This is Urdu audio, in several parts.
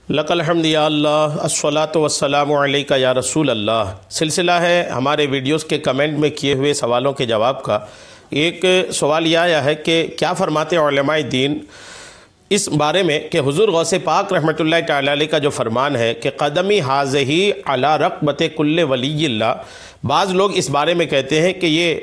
لک الحمد یا اللہ الصلاۃ والسلام علیک یا رسول اللہ سلسلہ ہے ہمارے ویڈیوز کے کمنٹ میں کیے ہوئے سوالوں کے جواب کا۔ ایک سوال یہ آیا ہے کہ کیا فرماتے علماء دین اس بارے میں کہ حضور غوث پاک رحمۃ اللہ تعالی علیہ کا جو فرمان ہے کہ قدمی حاضہی علی رقبۃ کل ولی اللہ، بعض لوگ اس بارے میں کہتے ہیں کہ یہ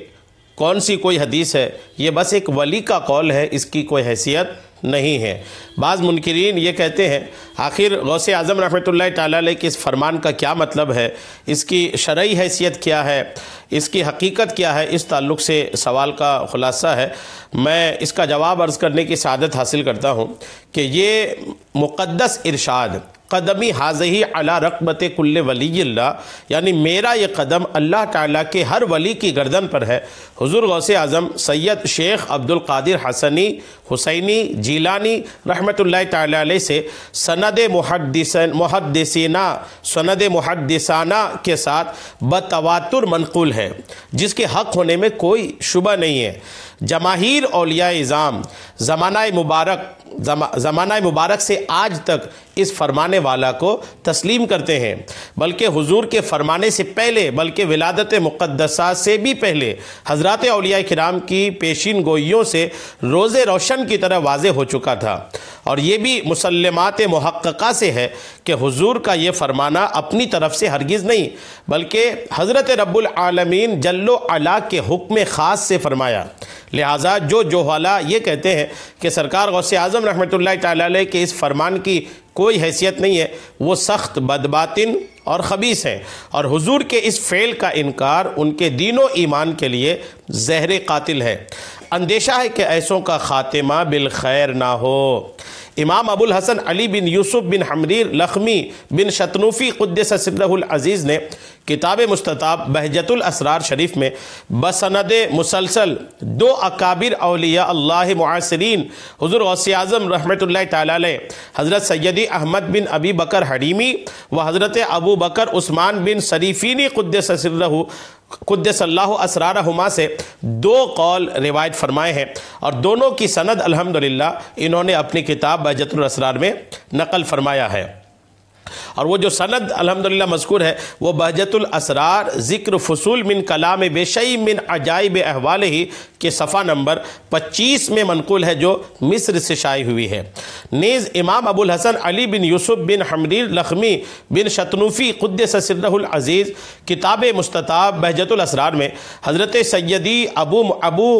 کون سی کوئی حدیث ہے، یہ بس ایک ولی کا قول ہے، اس کی کوئی حیثیت نہیں ہے۔ بعض منکرین یہ کہتے ہیں آخر غوث اعظم رحمۃ اللہ تعالی علیہ کے اس فرمان کا کیا مطلب ہے، اس کی شرعی حیثیت کیا ہے، اس کی حقیقت کیا ہے، اس تعلق سے سوال کا خلاصہ ہے۔ میں اس کا جواب عرض کرنے کی سعادت حاصل کرتا ہوں کہ یہ مقدس ارشاد قدمی حاضہی علی رقبۃ کل ولی اللہ، یعنی میرا یہ قدم اللہ تعالیٰ کے ہر ولی کی گردن پر ہے، حضور غوث اعظم سید شیخ عبد القادر حسنی حسینی جیلانی رحمۃ اللہ تعالیٰ علیہ سے سند محدثانہ کے ساتھ بتواتر منقول ہے، جس کے حق ہونے میں کوئی شبہ نہیں ہے۔ جماہیر اولیاء اعظام زمانہ مبارک سے آج تک اس فرمانے والا کو تسلیم کرتے ہیں، بلکہ حضور کے فرمانے سے پہلے، بلکہ ولادت مقدسہ سے بھی پہلے حضرات اولیاء کرام کی پیشین گوئیوں سے روز روشن کی طرح واضح ہو چکا تھا، اور یہ بھی مسلمات محققہ سے ہے کہ حضور کا یہ فرمانا اپنی طرف سے ہرگز نہیں، بلکہ حضرت رب العالمین جل و علا کے حکم خاص سے فرمایا۔ لہٰذا جو جوہلا یہ کہتے ہیں کہ سرکار غوث اعظم رحمۃ اللہ تعالی علیہ کے اس فرمان کی کوئی حیثیت نہیں ہے، وہ سخت بدباطن اور خبیث ہیں، اور حضور کے اس فعل کا انکار ان کے دین و ایمان کے لیے زہر قاتل ہے۔ اندیشہ ہے کہ ایسوں کا خاتمہ بالخیر نہ ہو۔ امام ابو الحسن علی بن یوسف بن حمریر لخمی بن شتنوفی قدس سرہ العزیز نے کتاب مستطاب بہجت الاسرار شریف میں بسند مسلسل دو اکابر اولیاء اللہ معاصرین حضور غوث اعظم رحمۃ اللہ تعالی علیہ حضرت سیدی احمد بن ابی بکر حریمی و حضرت ابو بکر عثمان بن شریفینی قدس اللہ اسرارہما سے دو قول روایت فرمائے ہیں، اور دونوں کی سند الحمدللہ انہوں نے اپنی کتاب بہجت الاسرار میں نقل فرمایا ہے، اور وہ جو سند الحمدللہ مذکور ہے وہ بہجت الاسرار ذکر فصول من کلام بیشئی من عجائب احوالہ کے صفحہ نمبر 25 میں منقول ہے، جو مصر سے شائع ہوئی ہے۔ نیز امام ابو الحسن علی بن یوسف بن حمریر لخمی بن شتنوفی قدس سرہ العزیز کتاب مستطاب بہجت الاسرار میں حضرت سیدی ابو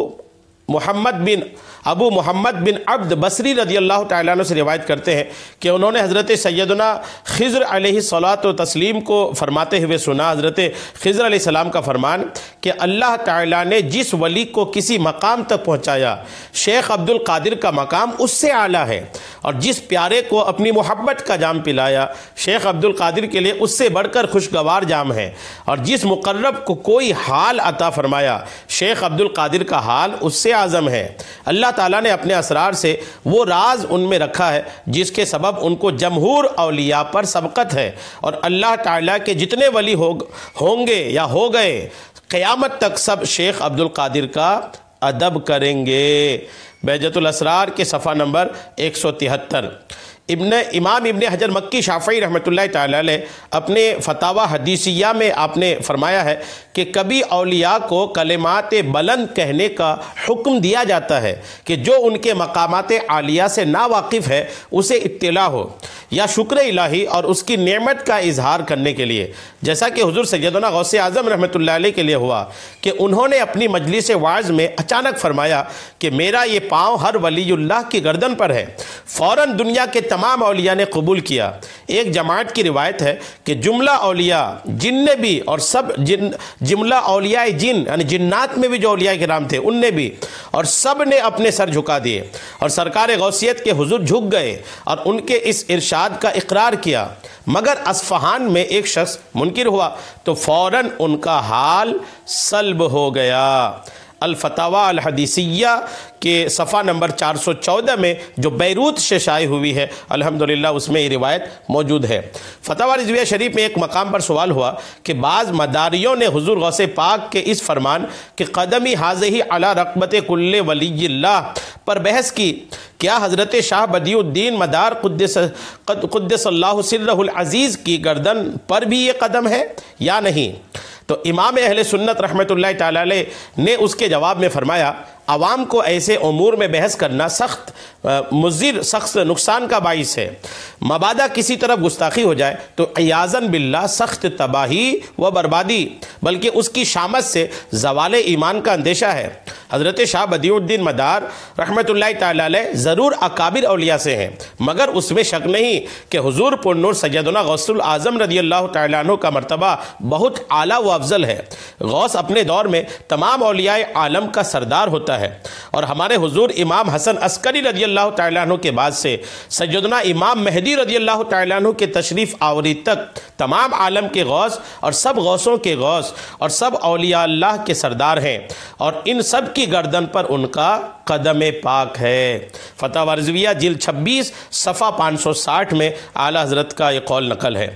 محمد بن عبد بصری رضی اللہ تعالیٰ عنہ سے روایت کرتے ہیں کہ انہوں نے حضرت سیدنا خضر علیہ الصلاۃ والتسلیم کو فرماتے ہوئے سنا، حضرت خضر علیہ السلام کا فرمان کہ اللہ تعالیٰ نے جس ولی کو کسی مقام تک پہنچایا، شیخ عبد القادر کا مقام اس سے اعلیٰ ہے، اور جس پیارے کو اپنی محبت کا جام پلایا، شیخ عبد القادر کے لیے اس سے بڑھ کر خوشگوار جام ہے، اور جس مقرب کو کوئی حال عطا فرمایا، شیخ عبد القادر کا حال اس سے اعظم ہے۔ اللہ تعالیٰ نے اپنے اسرار سے وہ راز ان میں رکھا ہے جس کے سبب ان کو جمہور اولیاء پر سبقت ہے، اور اللہ تعالیٰ کے جتنے ولی ہوں گے یا ہو گئے قیامت تک سب شیخ عبد القادر کا ادب کریں گے۔ بہجت الاسرار کے صفحہ نمبر 173۔ امام ابن حجر مکی شافعی رحمۃ اللہ تعالی علیہ اپنے فتاوی حدیثیہ میں آپ نے فرمایا ہے کہ کبھی اولیاء کو کلمات بلند کہنے کا حکم دیا جاتا ہے کہ جو ان کے مقامات عالیہ سے ناواقف ہے اسے اطلاع ہو، یا شکر الہی اور اس کی نعمت کا اظہار کرنے کے لیے، جیسا کہ حضور سیدنا غوث اعظم رحمۃ اللہ علیہ کے لیے ہوا کہ انہوں نے اپنی مجلس وعظ میں اچانک فرمایا کہ میرا یہ پاؤں ہر ولی اللہ کی گردن پر ہے۔ فوراً دنیا کے تمام اولیاء نے قبول کیا۔ ایک جماعت کی روایت ہے کہ جملہ اولیاء جن نے بھی، اور سب جملہ اولیاء جن یعنی جنات میں بھی جو اولیاء کرام تھے ان نے بھی، اور سب نے اپنے سر جھکا دیے اور سرکار غوثیت کے حضور جھک گئے اور ان کے اس ارشاد کا اقرار کیا، مگر اصفہان میں ایک شخص منکر ہوا تو فوراً ان کا حال سلب ہو گیا۔ الفتاوی الحدیثیہ کے صفحہ نمبر 414 میں جو بیروت سے شائع ہوئی ہے، الحمدللہ اس میں یہ روایت موجود ہے۔ فتاوی رضویہ شریف میں ایک مقام پر سوال ہوا کہ بعض مداریوں نے حضور غوث پاک کے اس فرمان کہ قدمی حاضہی علی رقبت کل ولی اللہ پر بحث کی، کیا حضرت شاہ بدیع الدین مدار قدس اللہ سرہ العزیز کی گردن پر بھی یہ قدم ہے یا نہیں؟ تو امام اہل سنت رحمۃ اللہ تعالی علیہ نے اس کے جواب میں فرمایا، عوام کو ایسے امور میں بحث کرنا سخت مضر، سخت نقصان کا باعث ہے۔ مبادا کسی طرف گستاخی ہو جائے تو عیاذاً باللہ سخت تباہی و بربادی بلکہ اس کی شامت سے زوال ایمان کا اندیشہ ہے۔ حضرت شاہ بدیع الدین مدار رحمۃ اللہ تعالی علیہ ضرور اکابر اولیاء سے ہیں، مگر اس میں شک نہیں کہ حضور پر نور سیدنا غوث الاعظم رضی اللہ تعالیٰ عنہ کا مرتبہ بہت اعلیٰ و افضل ہے۔ غوث اپنے دور میں تمام اولیاء عالم کا سردار ہوتا ہے، اور ہمارے حضور امام حسن عسکری رضی اللہ تعالیٰ عنہ کے بعد سے سیدنا امام مہدی رضی اللہ تعالیٰ عنہ کے تشریف آوری تک تمام عالم کے غوث اور سب غوثوں کے غوث اور سب اولیاء اللہ کے سردار ہیں، اور ان سب کی گردن پر ان کا قدم پاک ہے۔ فتاوی رضویہ جلد 26 صفحہ 560 میں اعلیٰ حضرت کا یہ قول نقل ہے۔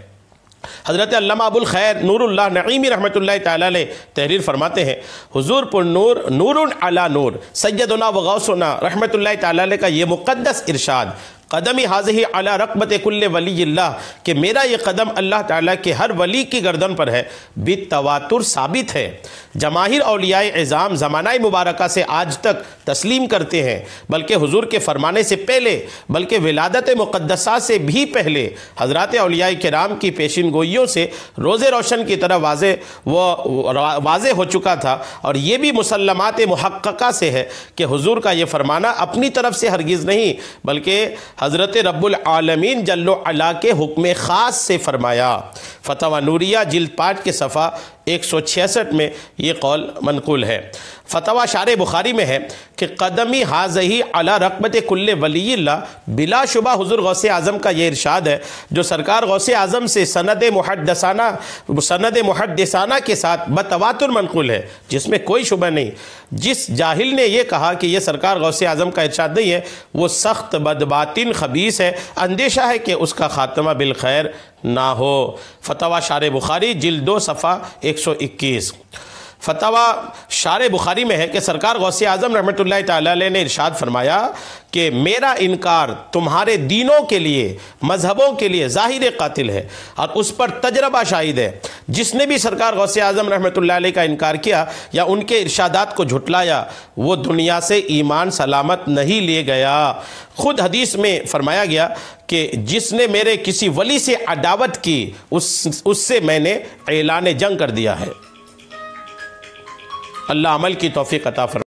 حضرت علامہ ابو الخیر نور اللہ نعیمی رحمۃ اللہ تعالی علیہ تحریر فرماتے ہیں، حضور پر نور نور علی نور سیدنا و غوثنا رحمۃ اللہ تعالی علیہ کا یہ مقدس ارشاد قدمی حاضہی علی رقبت کل ولی اللہ کہ میرا یہ قدم اللہ تعالیٰ کے ہر ولی کی گردن پر ہے، بالتواتر ثابت ہے۔ جماہیر اولیاء اعظام زمانہ مبارکہ سے آج تک تسلیم کرتے ہیں، بلکہ حضور کے فرمانے سے پہلے بلکہ ولادت مقدسہ سے بھی پہلے حضرات اولیاء کرام کی پیشین گوئیوں سے روز روشن کی طرح واضح ہو چکا تھا، اور یہ بھی مسلمات محققہ سے ہے کہ حضور کا یہ فرمانا اپنی طرف سے ہرگز نہیں بلکہ حضرت رب العالمین جل و علا کے حکم خاص سے فرمایا۔ فتاوی نوریہ جلد 5 کے صفحہ 166 میں یہ قول منقول ہے۔ فتاوی شارح بخاری میں ہے کہ قدمی حاضہی علی رقبت کل ولی اللہ، بلا شبہ حضور غوث اعظم کا یہ ارشاد ہے جو سرکار غوث اعظم سے سند محدثانہ کے ساتھ بتواتر منقول ہے، جس میں کوئی شبہ نہیں۔ جس جاہل نے یہ کہا کہ یہ سرکار غوث اعظم کا ارشاد نہیں ہے، وہ سخت بدباطن خبیث ہے، اندیشہ ہے کہ اس کا خاتمہ بالخیر نہ ہو۔ فتاوی شارح بخاری جلد 2 صفحہ 121۔ فتاوی شارح بخاری میں ہے کہ سرکار غوث اعظم رحمۃ اللہ تعالی علیہ نے ارشاد فرمایا کہ میرا انکار تمہارے دینوں کے لیے، مذہبوں کے لیے ظاہر قاتل ہے، اور اس پر تجربہ شاہد ہے۔ جس نے بھی سرکار غوث اعظم رحمۃ اللہ علیہ کا انکار کیا یا ان کے ارشادات کو جھٹلایا، وہ دنیا سے ایمان سلامت نہیں لے گیا۔ خود حدیث میں فرمایا گیا کہ جس نے میرے کسی ولی سے عداوت کی اس سے میں نے اعلان جنگ کر دیا ہے۔ اللہ عمل کی توفیق عطا فرمائے۔